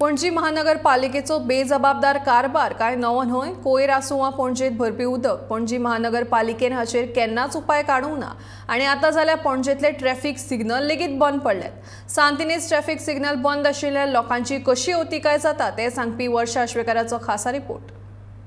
पणजी महानगरपालिकेचो बेजबाबदार कारभार काय नवो न्हय। कोयर आसूं वा पणजेत भरपी उदक पणजी महानगरपालिकेन हाचेर केन्नाच उपाय काडूंक ना आनी आतां जाल्यार पणजेतले ट्रॅफिक सिग्नल लेगीत बंद पडल्यात। सांतिनेज ट्रॅफिक सिग्नल बंद आशिल्ल्या लोकांची कशी अतिकाय जाता ते सांगपी वर्षा आश्वेकराचो खासा रिपोर्ट।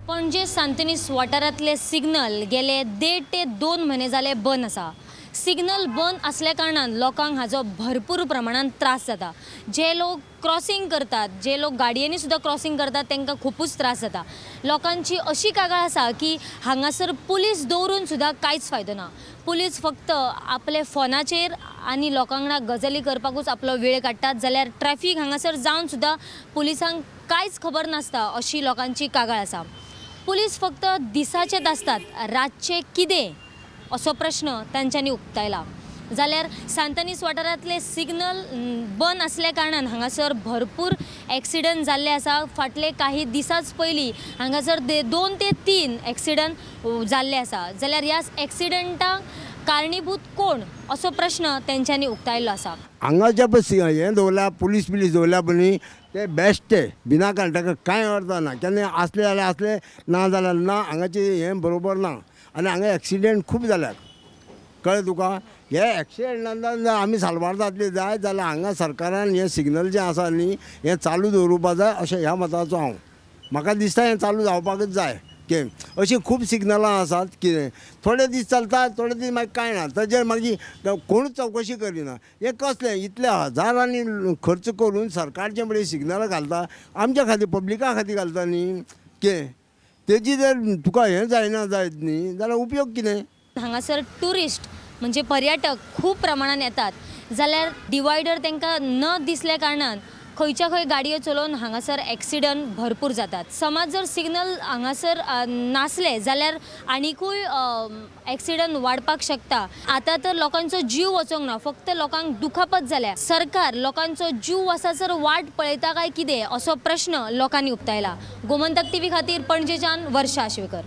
पणजे सांतिनेज वाठारांतले सिग्नल गेले 1.5 ते 2 म्हयने जाले बंद आसा। सिग्नल बंद असल्या कारणान लोकांक हाजो भरपूर प्रमाणात त्रास जाता। जे लोक क्रॉसिंग करतात, जे लोक गाडयेनी सुद्धा क्रॉसिंग करतात तांकां खूपच त्रास जाता। लोकांची अशी कागाळ आसा की हांगासर पुलीस दवरून सुद्धा कांयच फायदो ना। पुलीस फक्त आपले फोनाचेर आनी लोकांना गजाली करपाकूच आपलो वेळ काडटात, जाल्यार ट्रॅफिक हांगासर जावन सुद्धा पुलिसांक कांयच खबर नासता अशी लोकांची कागाळ आसा। पुलीस फक्त दिसाचेच आसतात, रातचे कितें असो प्रश्न तांच्यांनी उक्तायला। जाल्यार सांतिनेज वाठारांतले सिग्नल बंद असल्या कारणान हांगासर भरपूर एक्सिडंट जाल्ले आसा। फाटले काही दिसाच पयलीं हांगासर 2 ते 3 एक्सिडंट जाल्ले आसा। जाल्यार ह्या एक्सिडंटाक कारणीभूत कोण असो प्रश्न तांच्यांनी उक्तायल्लो आसा। हांगा जे पळय हें दवरला पुलीस दवरल्या पळय ते बेस्ट ते विनाकारण ताका कांय अर्थ ना। केन्ना आसले जाल्यार आसले, ना जाल्यार ना। हांगाचें हें बरोबर ना आनी हांगा एक्सिडेंट खूब जाल्यात, कळ्ळें तुका। हे एक्सिडेंटांतल्यान जर आमी साल्वार जातले जाय जाल्यार हांगा सरकारान हें सिग्नल जें आसा न्ही हें चालू दवरुपा जाय अशें ह्या मताचो हांव। म्हाका दिसता हें चालू जावपाकच जाय। अशीं खूब सिग्नलां आसात कितें थोडे दीस चलता, थोडे दीस मागीर कांय ना, ताजेर मागीर कोणूच चवकशी करिना। हें कसलें इतले हजारांनी खर्च करून सरकारचे फुडें सिग्नलां घालता, आमच्या खातीर पब्लिका खातीर घालता न्ही कितें। तेजी जर तुका हें जायना जायत न्ही जाल्यार उपयोग कितें। हांगासर टुरिस्ट म्हणजे पर्यटक खूप प्रमाणात येतात, जाल्यार डिवायडर तांकां न दिसल्या कारणान खंयच्या खंय गाडयो चलोवन हांगासर एक्सिडंट भरपूर जातात। समज जर सिग्नल हांगासर नासले जाल्यार आनीकूय एक्सिडंट वाडपाक शकता। आतां तर लोकांचो जीव वचोंक ना, फक्त लोकांक दुखापत जाल्या। सरकार लोकांचो जीव वचासर वाट पळयता काय कितें असो प्रश्न लोकांनी उक्तायला। गोमंतक टीव्ही खातीर पणजेच्यान वर्षा आश्वेकर।